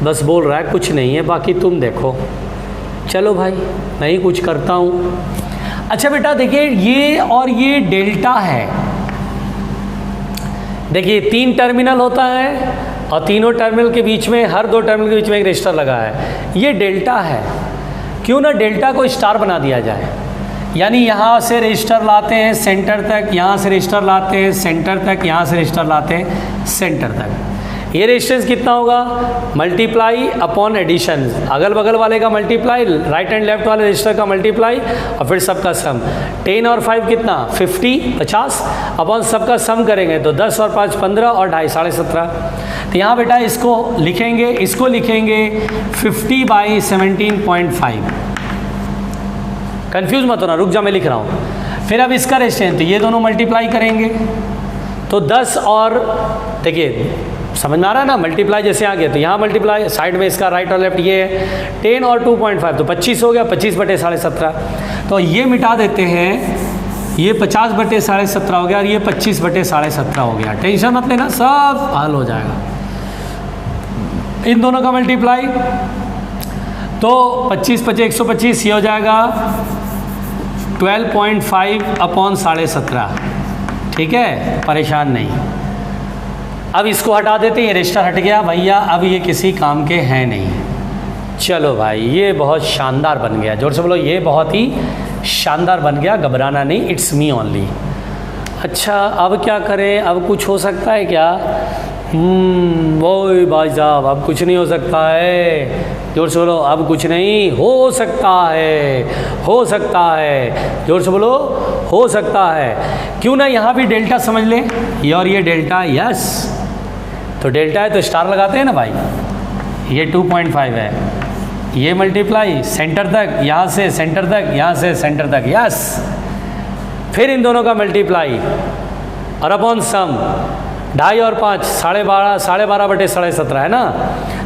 बस बोल रहा है कुछ नहीं है, बाकी तुम देखो। चलो भाई मैं ही कुछ करता हूँ। अच्छा बेटा देखिए ये और ये डेल्टा है, देखिए 3 टर्मिनल होता है और तीनों टर्मिनल के बीच में, हर 2 टर्मिनल के बीच में एक रजिस्टर लगा है, ये डेल्टा है। क्यों ना डेल्टा को स्टार बना दिया जाए, यानी यहाँ से रजिस्टर लाते हैं सेंटर तक, यहाँ से रजिस्टर लाते हैं सेंटर तक, यहाँ से रजिस्टर लाते हैं सेंटर तक। ये रेजिस्टेंस कितना होगा, मल्टीप्लाई अपॉन एडिशन, अगल बगल वाले का मल्टीप्लाई, राइट एंड लेफ्ट वाले रजिस्टर का मल्टीप्लाई और फिर सबका सम। 10 और 5 कितना 50 अपॉन सबका सम करेंगे तो 10 और 5 15 और 2.5 17। तो यहाँ बेटा इसको लिखेंगे 50/17.5। कंफ्यूज मत होना, रुक जा मैं लिख रहा हूँ। फिर अब इसका रेजिस्टेंस, तो ये दोनों मल्टीप्लाई करेंगे तो 10 और देखिए समझ में आ रहा है ना, मल्टीप्लाई जैसे आ गया तो यहाँ मल्टीप्लाई, साइड में इसका राइट और लेफ्ट ये है 10 और 2.5 तो 25 हो गया, 25/17। तो ये मिटा देते हैं, ये 50/17.5 हो गया और ये 25/17.5 हो गया। टेंशन मत लेना, सब हल हो जाएगा। इन दोनों का मल्टीप्लाई तो 25 × 125 ये हो जाएगा 12.5/17। ठीक है, परेशान नहीं। अब इसको हटा देते हैं, ये रजिस्टर हट गया भैया, अब ये किसी काम के हैं नहीं। चलो भाई ये बहुत शानदार बन गया, जोर से बोलो ये बहुत ही शानदार बन गया, घबराना नहीं, इट्स मी ओनली। अच्छा अब क्या करें, अब कुछ हो सकता है क्या? वो भाई साहब अब कुछ नहीं हो सकता है, जोर से बोलो अब कुछ नहीं हो सकता है, हो सकता है, जोर से बोलो हो सकता है। क्यों ना यहाँ भी डेल्टा समझ लें, ये और ये डेल्टा, यस तो डेल्टा है तो स्टार लगाते हैं ना भाई। ये 2.5 है, ये मल्टीप्लाई सेंटर तक, यहाँ से सेंटर तक, यहाँ से सेंटर तक, यस। फिर इन दोनों का मल्टीप्लाई और अपॉन सम, 2.5 और 5 12.5, 12.5/17 है ना।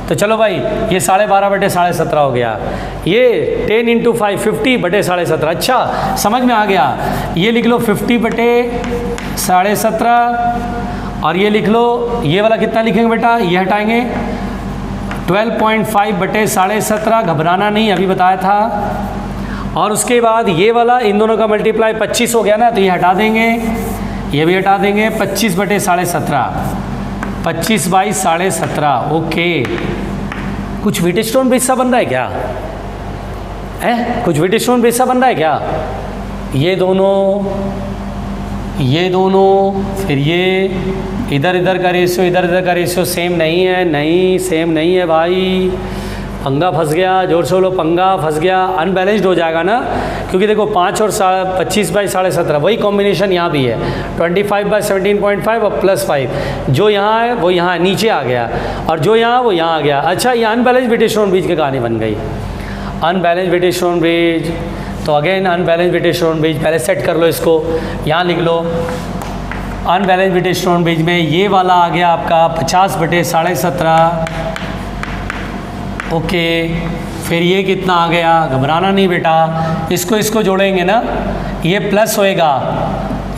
तो चलो भाई ये 12.5/17 हो गया, ये 10 × 5 50/17। अच्छा समझ में आ गया, ये लिख लो 50/17 और ये लिख लो, ये वाला कितना लिखेंगे बेटा, ये हटाएंगे 12.5/17। घबराना नहीं, अभी बताया था। और उसके बाद ये वाला, इन दोनों का मल्टीप्लाई 25 हो गया ना, तो ये हटा देंगे, ये भी हटा देंगे, 25/17, 25/17। ओके, कुछ व्हीटस्टोन ब्रिज सा बन रहा है क्या है? कुछ व्हीटस्टोन ब्रिज सा बन रहा है क्या? ये दोनों, ये दोनों, फिर ये इधर इधर का रेशियो, इधर इधर का रेशियो सेम नहीं है, नहीं सेम नहीं है भाई, पंगा फंस गया। जोर से बोलो पंगा फंस गया, अनबैलेंस्ड हो जाएगा ना, क्योंकि देखो 5 और 25/17 वही कॉम्बिनेशन यहाँ भी है, 25/17.5 और +5, जो यहाँ है वो यहाँ नीचे आ गया और जो यहाँ वो यहाँ आ गया। अच्छा ये अनबैलेंस्ड व्हीटस्टोन ब्रिज की कहानी बन गई, अनबैलेंस्ड व्हीटस्टोन ब्रिज। तो अगेन अनबैलेंस्ड व्हीटस्टोन ब्रिज, पहले सेट कर लो इसको, यहाँ लिख लो अनबैलेंस्ड व्हीटस्टोन ब्रिज में ये वाला आ गया आपका 50/17। ओके, फिर ये कितना आ गया, घबराना नहीं बेटा, इसको जोड़ेंगे ना, ये प्लस होएगा,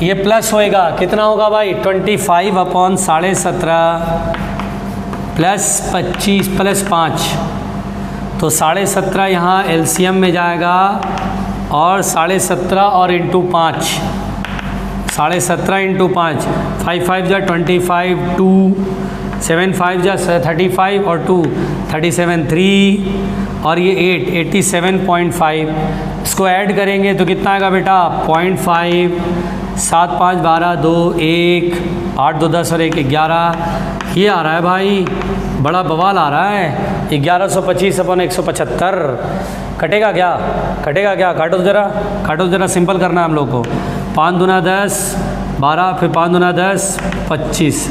ये प्लस होएगा, कितना होगा भाई 25/17 प्लस 25 प्लस 5, तो 17.5 यहाँ एलसीएम में जाएगा और 17.5 और इंटू 5, 17.5 इंटू 5, 5 5 जा 25, 2 7 5 जा 35 और 2 37, 3 और ये 8 87.5। इसको ऐड करेंगे तो कितना आएगा बेटा 0.5, 7 5 12 2 1 8 2 10 और 1 11। ये आ रहा है भाई, बड़ा बवाल आ रहा है, 1125/175। कटेगा क्या, कटेगा क्या, काटो ज़रा, सिंपल करना है हम लोग को। 5 दूना 10 12, फिर 5 दूना 10 25,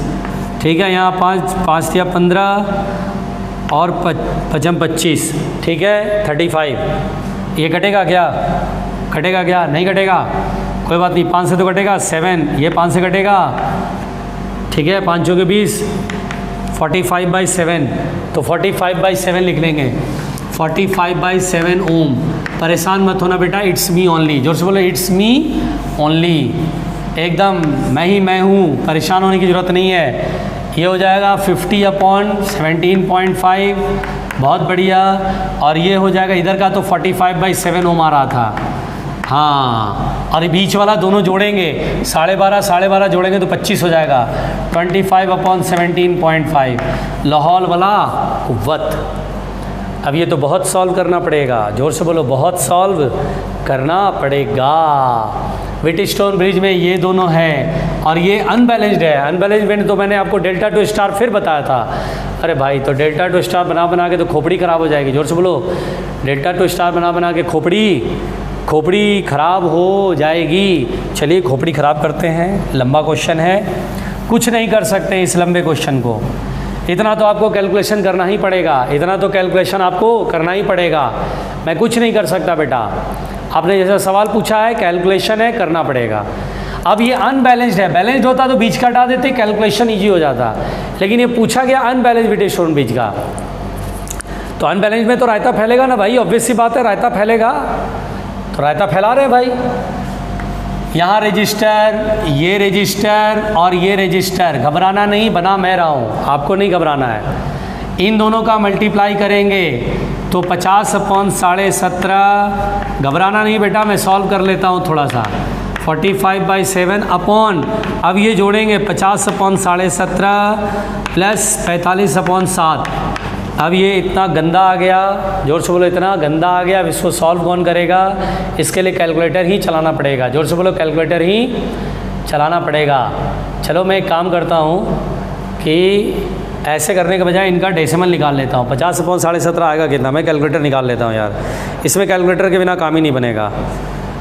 ठीक है। यहाँ 5 दिया 15 और 5 25, ठीक है 35। ये कटेगा क्या, कटेगा क्या, नहीं कटेगा, कोई बात नहीं, 5 से तो कटेगा 7, ये 5 से कटेगा, ठीक है, 5 के 20, 45/7, तो 45/7 लिख लेंगे, 45/7 ओम। परेशान मत होना बेटा, इट्स मी ओनली, जोर से बोलो इट्स मी ओनली, एकदम मैं ही मैं हूँ, परेशान होने की ज़रूरत नहीं है। ये हो जाएगा 50/17.5, बहुत बढ़िया। और ये हो जाएगा इधर का तो 45/7 ओम आ रहा था। हाँ, और ये बीच वाला दोनों जोड़ेंगे, 12.5 जोड़ेंगे तो 25 हो जाएगा, 25/17.5 लाहौल वाला कुव्वत। अब ये तो बहुत सॉल्व करना पड़ेगा, जोर से बोलो, बहुत सॉल्व करना पड़ेगा। व्हीटस्टोन ब्रिज में ये दोनों हैं और ये अनबैलेंस्ड है। अनबैलेंस्ड तो मैंने आपको डेल्टा टू स्टार फिर बताया था। अरे भाई, तो डेल्टा टू स्टार बना बना के तो खोपड़ी ख़राब हो जाएगी। जोर से बोलो, डेल्टा टू स्टार बना बना के खोपड़ी ख़राब हो जाएगी। चलिए खोपड़ी ख़राब करते हैं। लंबा क्वेश्चन है, कुछ नहीं कर सकते इस लंबे क्वेश्चन को। इतना तो आपको कैलकुलेशन करना ही पड़ेगा, इतना तो कैलकुलेशन आपको करना ही पड़ेगा। मैं कुछ नहीं कर सकता बेटा, आपने जैसा सवाल पूछा है, कैलकुलेशन है, करना पड़ेगा। अब ये अनबैलेंस्ड है, बैलेंस्ड होता तो बीच का हटा देते, कैलकुलेशन ईजी हो जाता। लेकिन ये पूछा गया अनबैलेंस्ड व्हीटस्टोन ब्रिज का, तो अनबैलेंस्ड में तो रायता फैलेगा ना भाई, ऑब्वियस सी बात है, रायता फैलेगा। तो रायता फैला रहे भाई, यहाँ रजिस्टर, ये रजिस्टर और ये रजिस्टर। घबराना नहीं, बना मैं रहा हूँ, आपको नहीं घबराना है। इन दोनों का मल्टीप्लाई करेंगे तो 50/17.5। घबराना नहीं बेटा, मैं सॉल्व कर लेता हूँ थोड़ा सा। 45/7 अपॉन, अब ये जोड़ेंगे 50/17.5 प्लस 45/7। अब ये इतना गंदा आ गया, जोर से बोलो, इतना गंदा आ गया। अब इसको सॉल्व कौन करेगा? इसके लिए कैलकुलेटर ही चलाना पड़ेगा। जोर से बोलो, कैलकुलेटर ही चलाना पड़ेगा। चलो मैं एक काम करता हूँ कि ऐसे करने के बजाय इनका डेसिमल निकाल लेता हूँ। 50/17.5 आएगा कितना? मैं कैलकुलेटर निकाल लेता हूँ यार, इसमें कैलकुलेटर के बिना काम ही नहीं बनेगा।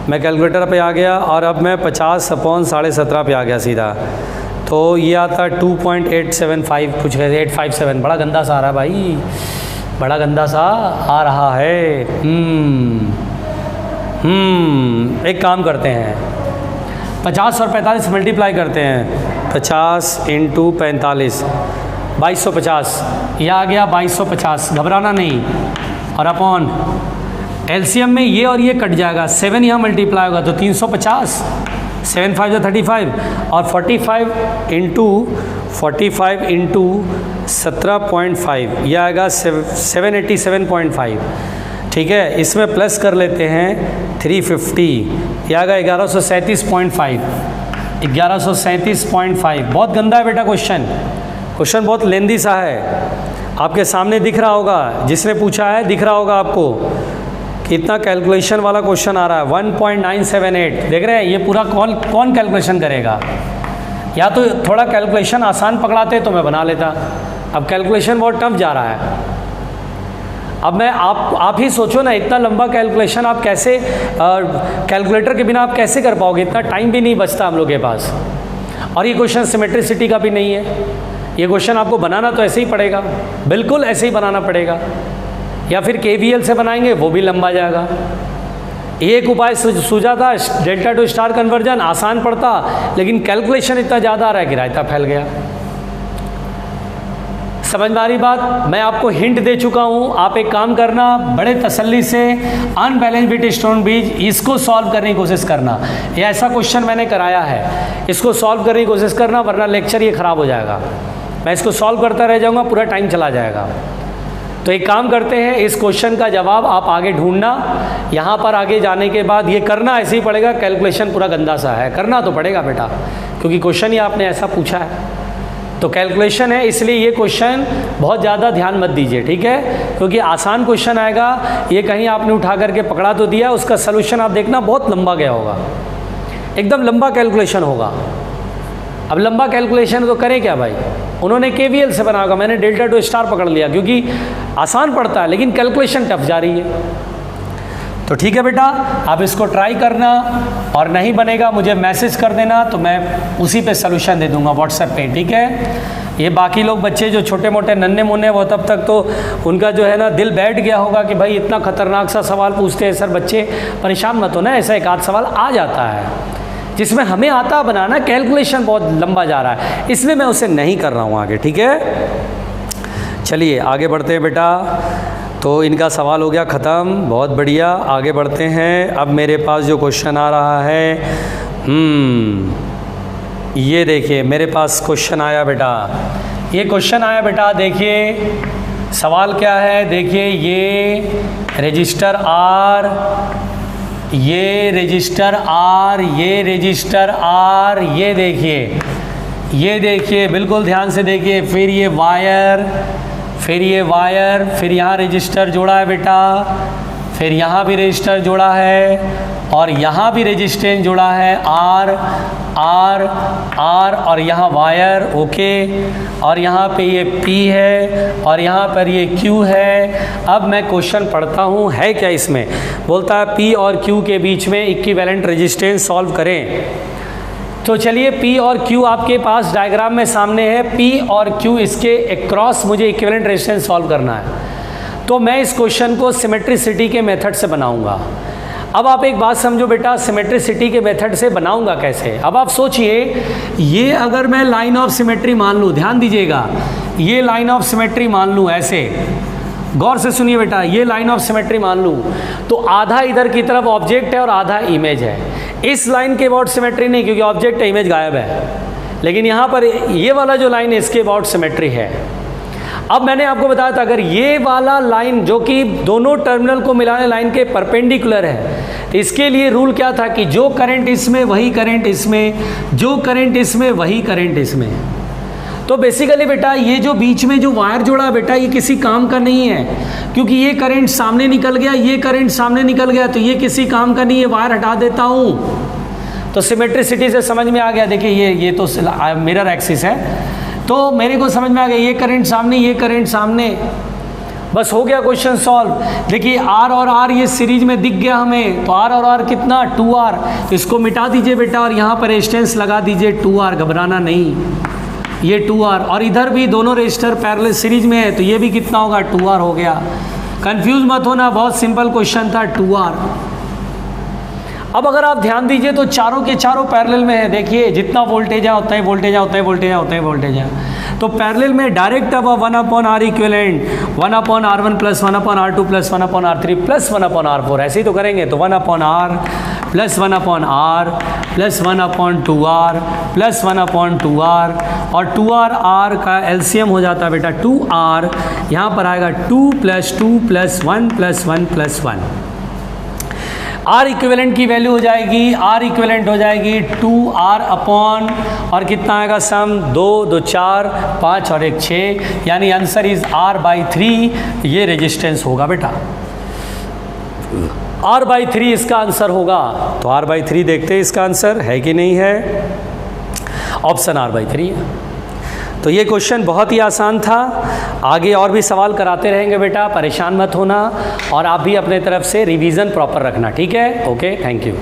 मैं कैलकुलेटर पे आ गया और अब मैं 50/17.5 पे आ गया सीधा। तो ये आता 2.875 कुछ है, 857। बड़ा गंदा सा आ रहा है भाई, बड़ा गंदा सा आ रहा है। एक काम करते हैं, 50 और 45 मल्टीप्लाई करते हैं। 50 × 45 2250, यह आ गया 2250। घबराना नहीं। और अपॉन एलसीएम में ये और ये कट जाएगा, 7 यहाँ मल्टीप्लाई होगा तो 350, 7 5 35 और 45 × 17.5 यह आएगा 787.5। ठीक है, इसमें प्लस कर लेते हैं 350, यह आएगा 1137.5। 1137.5 बहुत गंदा है बेटा क्वेश्चन बहुत लेंदी सा है। आपके सामने दिख रहा होगा, जिसने पूछा है दिख रहा होगा आपको कितना कैलकुलेशन वाला क्वेश्चन आ रहा है। 1.978 देख रहे हैं। ये पूरा कौन कैलकुलेशन करेगा? या तो थोड़ा कैलकुलेशन आसान पकड़ाते तो मैं बना लेता, अब कैलकुलेशन बहुत टफ जा रहा है। अब मैं आप ही सोचो ना, इतना लंबा कैलकुलेशन आप कैसे कैलकुलेटर के बिना आप कैसे कर पाओगे? इतना टाइम भी नहीं बचता हम लोग के पास। और ये क्वेश्चन सिमेट्रिसिटी का भी नहीं है। ये क्वेश्चन आपको बनाना तो ऐसे ही पड़ेगा, बिल्कुल ऐसे ही बनाना पड़ेगा, या फिर KVL से बनाएंगे, वो भी लंबा जाएगा। एक उपाय सूझा था, डेल्टा टू स्टार कन्वर्जन, आसान पड़ता, लेकिन कैलकुलेशन इतना ज़्यादा आ रहा है कि रायता फैल गया। समझ में आ रही बात? मैं आपको हिंट दे चुका हूँ। आप एक काम करना, बड़े तसल्ली से अनबैलेंस्ड व्हीटस्टोन ब्रिज इसको सॉल्व करने की कोशिश करना। ये ऐसा क्वेश्चन मैंने कराया है, इसको सॉल्व करने की कोशिश करना, वरना लेक्चर ये ख़राब हो जाएगा। मैं इसको सॉल्व करता रह जाऊँगा, पूरा टाइम चला जाएगा। तो एक काम करते हैं, इस क्वेश्चन का जवाब आप आगे ढूंढना। यहाँ पर आगे जाने के बाद ये करना ऐसे ही पड़ेगा। कैलकुलेशन पूरा गंदा सा है, करना तो पड़ेगा बेटा, क्योंकि क्वेश्चन ही आपने ऐसा पूछा है। तो कैलकुलेशन है, इसलिए ये क्वेश्चन बहुत ज़्यादा ध्यान मत दीजिए, ठीक है? क्योंकि आसान क्वेश्चन आएगा, ये कहीं आपने उठा करके पकड़ा तो दिया, उसका सलूशन आप देखना बहुत लंबा गया होगा, एकदम लंबा कैलकुलेशन होगा। अब लंबा कैलकुलेशन तो करें क्या भाई? उन्होंने KVL से बना होगा, मैंने डेल्टा टू स्टार पकड़ लिया, क्योंकि आसान पड़ता है, लेकिन कैलकुलेशन टफ जा रही है। तो ठीक है बेटा, आप इसको ट्राई करना, और नहीं बनेगा मुझे मैसेज कर देना, तो मैं उसी पे सलूशन दे दूंगा व्हाट्सएप पे, ठीक है? ये बाकी लोग बच्चे जो छोटे मोटे नन्हे मुन्ने, वो तब तक तो उनका जो है ना दिल बैठ गया होगा कि भाई इतना खतरनाक सा सवाल पूछते हैं सर बच्चे, परेशान मत हो ना, ऐसा एक आध सवाल आ जाता है जिसमें हमें आता बनाना, कैलकुलेशन बहुत लंबा जा रहा है, इसलिए मैं उसे नहीं कर रहा हूँ आगे, ठीक है? चलिए आगे बढ़ते हैं बेटा। तो इनका सवाल हो गया ख़त्म, बहुत बढ़िया। आगे बढ़ते हैं। अब मेरे पास जो क्वेश्चन आ रहा है, ये देखिए मेरे पास क्वेश्चन आया बेटा, ये क्वेश्चन आया बेटा, देखिए सवाल क्या है, देखिए ये रजिस्टर R, ये रजिस्टर R, ये रजिस्टर R, ये देखिए बिल्कुल ध्यान से देखिए, फिर ये वायर, फिर ये वायर, फिर यहाँ रजिस्टर जोड़ा है बेटा, फिर यहाँ भी रजिस्टर जोड़ा है और यहाँ भी रेजिस्टेंस जोड़ा है R और यहाँ वायर, ओके, और यहाँ पे ये P है और यहाँ पर ये Q है। अब मैं क्वेश्चन पढ़ता हूँ, है क्या इसमें, बोलता है P और Q के बीच में इक्विवेलेंट रेजिस्टेंस सॉल्व करें। तो चलिए P और Q आपके पास डायग्राम में सामने है, P और Q इसके अक्रॉस मुझे इक्विवेलेंट रेजिस्टेंस सॉल्व करना है। तो मैं इस क्वेश्चन को सिमेट्रिसिटी के मेथड से बनाऊंगा। अब आप एक बात समझो बेटा, सिमेट्रिसिटी के मेथड से बनाऊंगा कैसे। अब आप सोचिए, ये अगर मैं लाइन ऑफ सिमेट्री मान लूँ, ध्यान दीजिएगा, ये लाइन ऑफ सिमेट्री मान लूँ, ऐसे गौर से सुनिए बेटा, ये लाइन ऑफ सिमेट्री मान लूँ, तो आधा इधर की तरफ ऑब्जेक्ट है और आधा इमेज है। इस लाइन के अबाउट सिमेट्री नहीं, क्योंकि ऑब्जेक्ट है, इमेज गायब है, लेकिन यहाँ पर ये वाला जो लाइन है इसके अबाउट सिमेट्री है। अब मैंने आपको बताया था, अगर ये वाला लाइन जो कि दोनों टर्मिनल को मिलाने लाइन के परपेंडिकुलर है, तो इसके लिए रूल क्या था कि जो करंट इसमें वही करंट इसमें, जो करंट इसमें वही करंट इसमें। तो बेसिकली बेटा ये जो बीच में जो वायर जोड़ा बेटा, ये किसी काम का नहीं है, क्योंकि ये करंट सामने निकल गया, ये करंट सामने निकल गया, तो ये किसी काम का नहीं है, वायर हटा देता हूँ। तो सिमेट्रिसिटी से समझ में आ गया। देखिए ये तो मिरर एक्सिस है, तो मेरे को समझ में आ गया, ये करंट सामने, ये करंट सामने, बस हो गया क्वेश्चन सॉल्व। देखिए R और R ये सीरीज में दिख गया हमें, तो R और R कितना 2R, तो इसको मिटा दीजिए बेटा और यहाँ पर रेजिस्टेंस लगा दीजिए 2R, घबराना नहीं, ये 2R, और इधर भी दोनों रजिस्टर पैरेलल सीरीज में है, तो ये भी कितना होगा 2R हो गया। कंफ्यूज मत होना, बहुत सिंपल क्वेश्चन था 2R। अब अगर आप ध्यान दीजिए तो चारों के चारों पैरेलल में है। देखिए जितना वोल्टेज है उतना ही वोल्टेज है, उतना ही वोल्टेज है, उतना ही वोल्टेज है। तो पैरेलल में डायरेक्ट अब 1/R equivalent 1/R1 plus 1/R2 plus 1/R3 plus 1/R4 ऐसे ही तो करेंगे। तो 1/R plus 1/R plus 1/2R plus 1/2R और 2R का एलसीएम हो जाता है बेटा 2R। यहाँ पर आएगा 2 + 2 + 1 + 1 + 1। R इक्विवेलेंट की वैल्यू हो जाएगी, R इक्विवेलेंट हो जाएगी 2R अपॉन, और कितना आएगा सम 2 2 4 5 और 1 6, यानी आंसर इज R/3। ये रेजिस्टेंस होगा बेटा, R/3 इसका आंसर होगा। तो R/3 देखते हैं इसका आंसर है कि नहीं है, ऑप्शन R/3 है। तो ये क्वेश्चन बहुत ही आसान था। आगे और भी सवाल कराते रहेंगे बेटा, परेशान मत होना, और आप भी अपने तरफ से रिवीजन प्रॉपर रखना, ठीक है। Okay, thank you.